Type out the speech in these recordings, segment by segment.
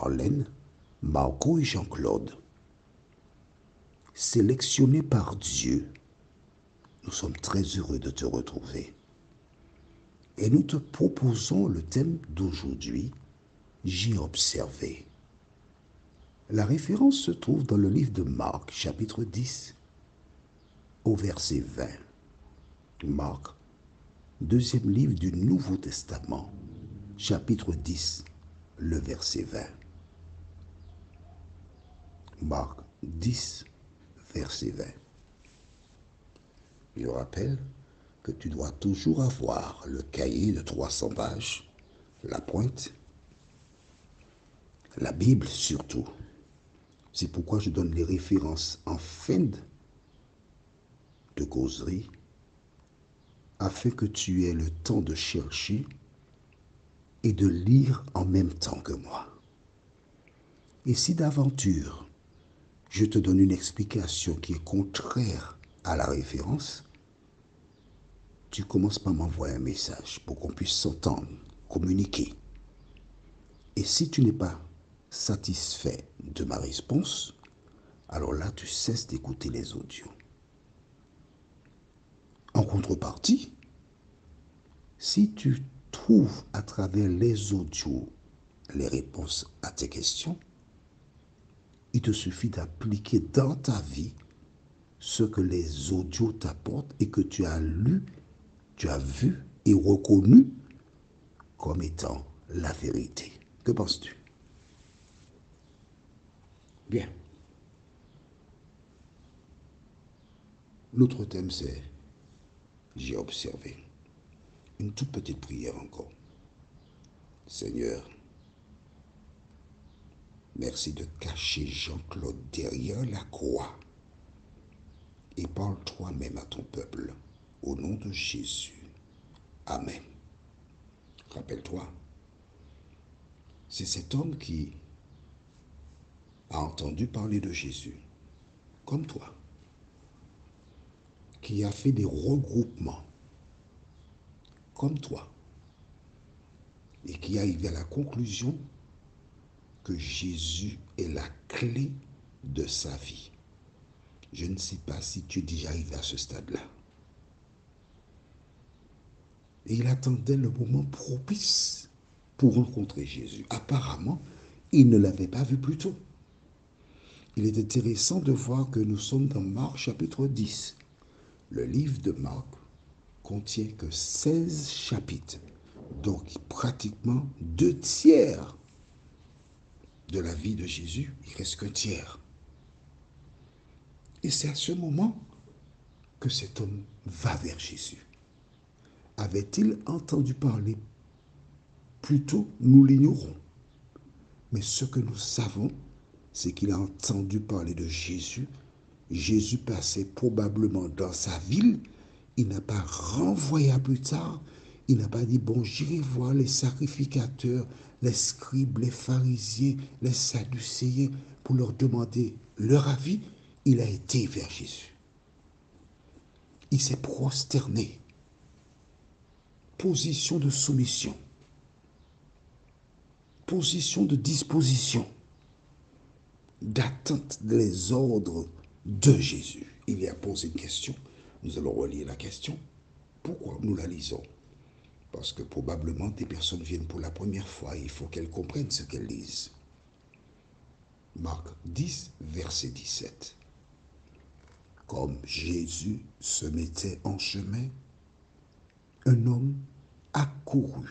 Marlène, Marco et Jean-Claude, sélectionnés par Dieu, nous sommes très heureux de te retrouver. Et nous te proposons le thème d'aujourd'hui, J'ai observé. La référence se trouve dans le livre de Marc, chapitre 10, au verset 20. Marc, deuxième livre du Nouveau Testament, chapitre 10, le verset 20. Marc 10, verset 20. Je rappelle que tu dois toujours avoir le cahier de 300 pages, la pointe, la Bible surtout. C'est pourquoi je donne les références en fin de causerie, afin que tu aies le temps de chercher et de lire en même temps que moi. Et si d'aventure, je te donne une explication qui est contraire à la référence, tu commences par m'envoyer un message pour qu'on puisse s'entendre, communiquer. Et si tu n'es pas satisfait de ma réponse, alors là, tu cesses d'écouter les audios. En contrepartie, si tu trouves à travers les audios les réponses à tes questions, il te suffit d'appliquer dans ta vie ce que les audios t'apportent et que tu as lu, tu as vu et reconnu comme étant la vérité. Que penses-tu? Bien. L'autre thème, c'est j'ai observé. Une toute petite prière encore. Seigneur, merci de cacher Jean-Claude derrière la croix et parle toi-même à ton peuple. Au nom de Jésus. Amen. Rappelle-toi, c'est cet homme qui a entendu parler de Jésus, comme toi, qui a fait des regroupements, comme toi, et qui est arrivé à la conclusion que Jésus est la clé de sa vie. Je ne sais pas si tu es déjà arrivé à ce stade-là. Et il attendait le moment propice pour rencontrer Jésus. Apparemment, il ne l'avait pas vu plus tôt. Il est intéressant de voir que nous sommes dans Marc chapitre 10. Le livre de Marc contient que 16 chapitres, donc pratiquement 2 tiers de la vie de Jésus, il reste qu'un tiers. Et c'est à ce moment que cet homme va vers Jésus. Avait-il entendu parler plus tôt? Nous l'ignorons. Mais ce que nous savons, c'est qu'il a entendu parler de Jésus. Jésus passait probablement dans sa ville. Il n'a pas renvoyé à plus tard. Il n'a pas dit, bon, j'irai voir les sacrificateurs, les scribes, les pharisiens, les sadducéens, pour leur demander leur avis. Il a été vers Jésus. Il s'est prosterné. Position de soumission. Position de disposition. D'attente des ordres de Jésus. Il y a posé une question. Nous allons relire la question. Pourquoi nous la lisons? Parce que probablement des personnes viennent pour la première fois et il faut qu'elles comprennent ce qu'elles lisent. Marc 10, verset 17. Comme Jésus se mettait en chemin, un homme a couru.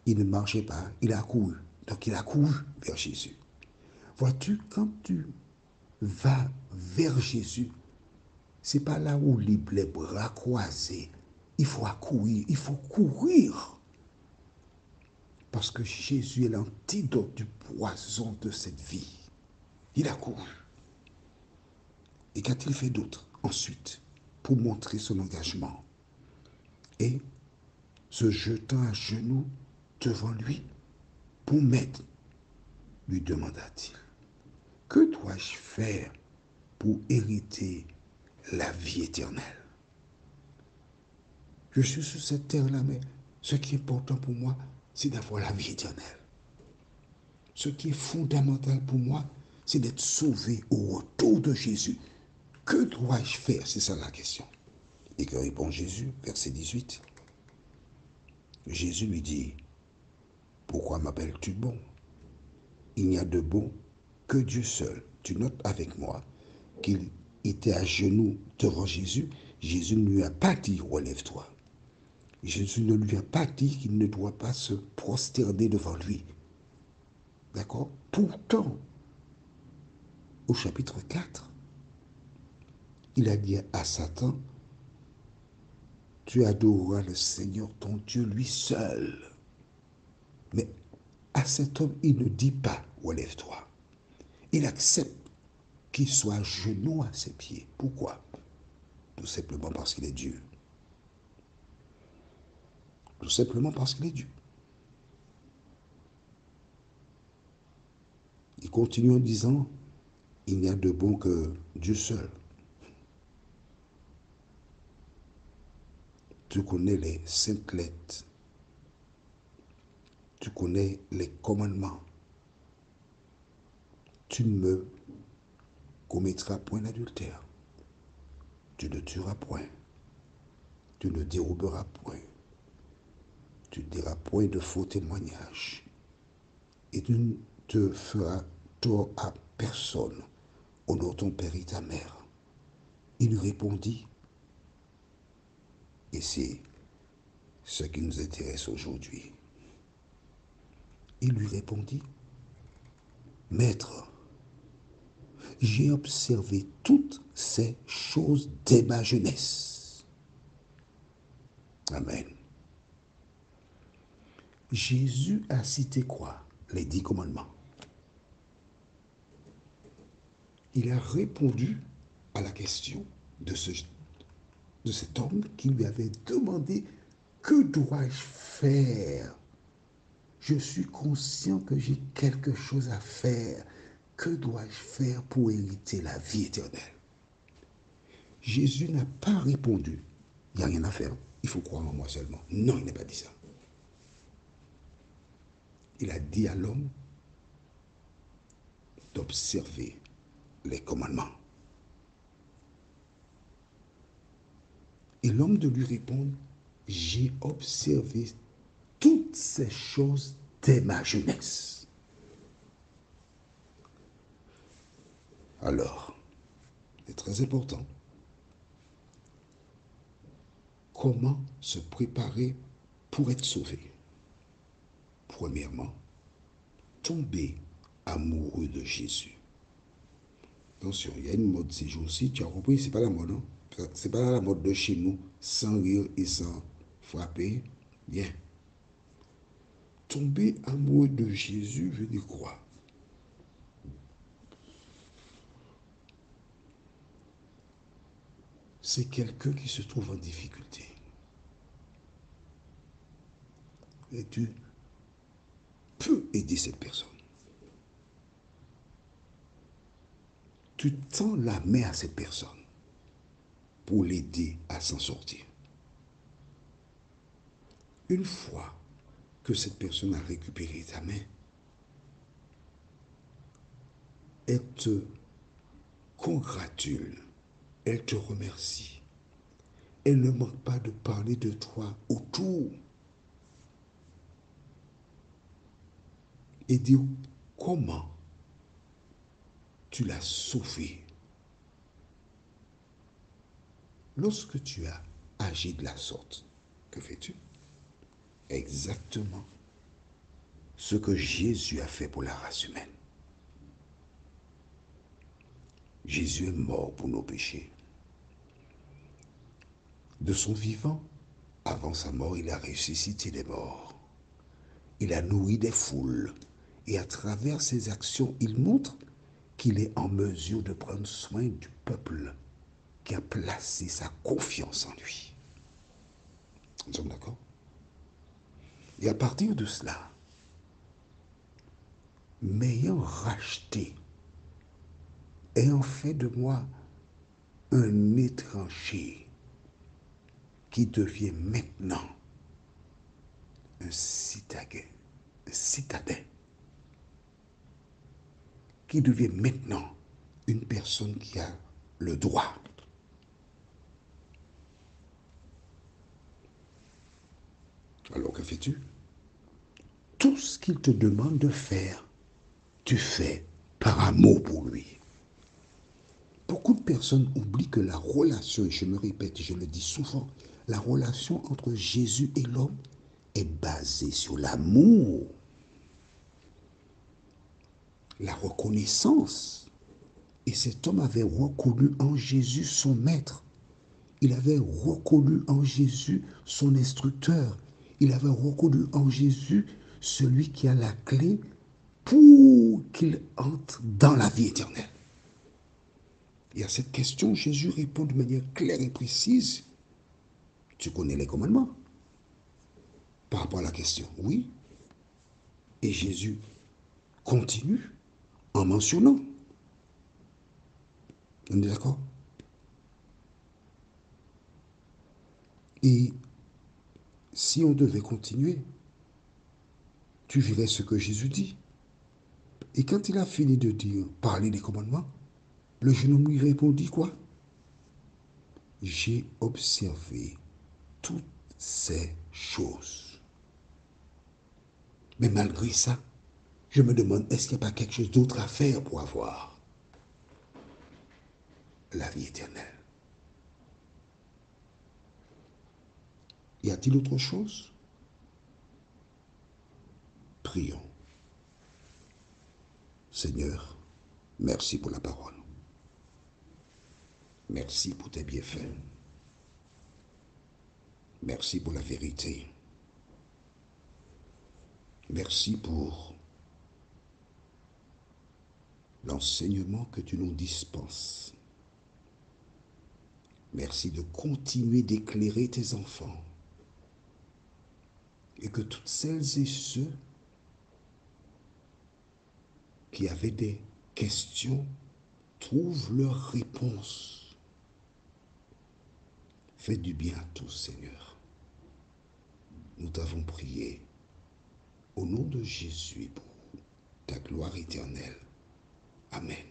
Il ne marchait pas, il a couru. Donc il a couru vers Jésus. Vois-tu, quand tu vas vers Jésus, c'est pas là où les bras croisés. Il faut accourir, il faut courir. Parce que Jésus est l'antidote du poison de cette vie. Il a couru. Et qu'a-t-il fait d'autre ensuite pour montrer son engagement? Et se jetant à genoux devant lui, pour m'aider, lui demanda-t-il, que dois-je faire pour hériter la vie éternelle? Je suis sur cette terre-là, mais ce qui est important pour moi, c'est d'avoir la vie éternelle. Ce qui est fondamental pour moi, c'est d'être sauvé au retour de Jésus. Que dois-je faire? C'est ça la question. Et que répond Jésus, verset 18. Jésus lui dit, pourquoi m'appelles-tu bon? Il n'y a de bon que Dieu seul. Tu notes avec moi qu'il était à genoux devant Jésus. Jésus ne lui a pas dit, relève-toi. Jésus ne lui a pas dit qu'il ne doit pas se prosterner devant lui. D'accord? Pourtant, au chapitre 4, il a dit à Satan, tu adoreras le Seigneur ton Dieu lui seul. Mais à cet homme, il ne dit pas, relève-toi. Il accepte qu'il soit à genoux à ses pieds. Pourquoi? Tout simplement parce qu'il est Dieu. Tout simplement parce qu'il est Dieu. Il continue en disant, il n'y a de bon que Dieu seul. Tu connais les saintes lettres. Tu connais les commandements. Tu ne me commettras point d'adultère. Tu ne tueras point. Tu ne déroberas point. Tu ne diras point de faux témoignages. Et tu ne te feras tort à personne. Honore ton père et ta mère. Il lui répondit, et c'est ce qui nous intéresse aujourd'hui. Il lui répondit, Maître, j'ai observé toutes ces choses dès ma jeunesse. Amen. Jésus a cité quoi? Les 10 commandements. Il a répondu à la question de cet homme qui lui avait demandé, que dois-je faire? Je suis conscient que j'ai quelque chose à faire. Que dois-je faire pour hériter la vie éternelle? Jésus n'a pas répondu, il n'y a rien à faire, il faut croire en moi seulement. Non, il n'a pas dit ça. Il a dit à l'homme d'observer les commandements. Et l'homme de lui répondre, j'ai observé toutes ces choses dès ma jeunesse. Alors, c'est très important. Comment se préparer pour être sauvé? Premièrement, tomber amoureux de Jésus. Attention, il y a une mode ces jours-ci, tu as compris, c'est pas la mode, hein? C'est pas la mode de chez nous, sans rire et sans frapper. Bien. Tomber amoureux de Jésus veut dire quoi? C'est quelqu'un qui se trouve en difficulté. Et tu peux aider cette personne. Tu tends la main à cette personne pour l'aider à s'en sortir. Une fois que cette personne a récupéré ta main, elle te congratule, elle te remercie. Elle ne manque pas de parler de toi autour et dire comment tu l'as sauvé. Lorsque tu as agi de la sorte, que fais-tu? Exactement ce que Jésus a fait pour la race humaine. Jésus est mort pour nos péchés. De son vivant, avant sa mort, il a ressuscité les morts. Il a nourri des foules. Et à travers ses actions, il montre qu'il est en mesure de prendre soin du peuple qui a placé sa confiance en lui. Nous sommes d'accord? Et à partir de cela, m'ayant racheté, ayant fait de moi un étranger qui devient maintenant un citadin, qui devient maintenant une personne qui a le droit. Alors que fais-tu? Tout ce qu'il te demande de faire, tu fais par amour pour lui. Beaucoup de personnes oublient que la relation, et je me répète, je le dis souvent, la relation entre Jésus et l'homme est basée sur l'amour, la reconnaissance. Et cet homme avait reconnu en Jésus son maître. Il avait reconnu en Jésus son instructeur. Il avait reconnu en Jésus celui qui a la clé pour qu'il entre dans la vie éternelle. Et à cette question, Jésus répond de manière claire et précise. Tu connais les commandements? Par rapport à la question, oui. Et Jésus continue en mentionnant. On est d'accord? Et si on devait continuer, tu verrais ce que Jésus dit. Et quand il a fini de dire, parler des commandements, le jeune homme lui répondit quoi? J'ai observé toutes ces choses. Mais malgré ça, je me demande, est-ce qu'il n'y a pas quelque chose d'autre à faire pour avoir la vie éternelle? Y a-t-il autre chose? Prions. Seigneur, merci pour la parole. Merci pour tes bienfaits. Merci pour la vérité. Merci pour l'enseignement que tu nous dispenses. Merci de continuer d'éclairer tes enfants. Et que toutes celles et ceux qui avaient des questions trouvent leur réponse. Fais du bien à tous, Seigneur. Nous t'avons prié au nom de Jésus pour ta gloire éternelle. Amen.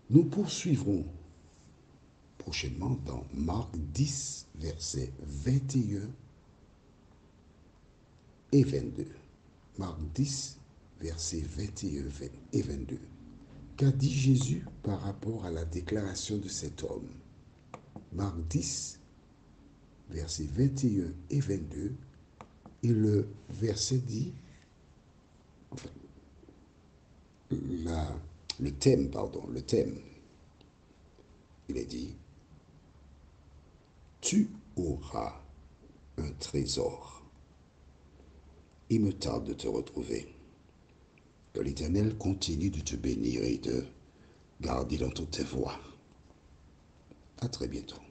Nous poursuivrons prochainement dans Marc 10, versets 21 et 22. Marc 10, versets 21 et 22. Qu'a dit Jésus par rapport à la déclaration de cet homme? Marc 10, versets 21 et 22. Et le verset dit, enfin, le thème, il est dit, tu auras un trésor. Il me tarde de te retrouver. Que l'Éternel continue de te bénir et de garder dans toutes tes voies. À très bientôt.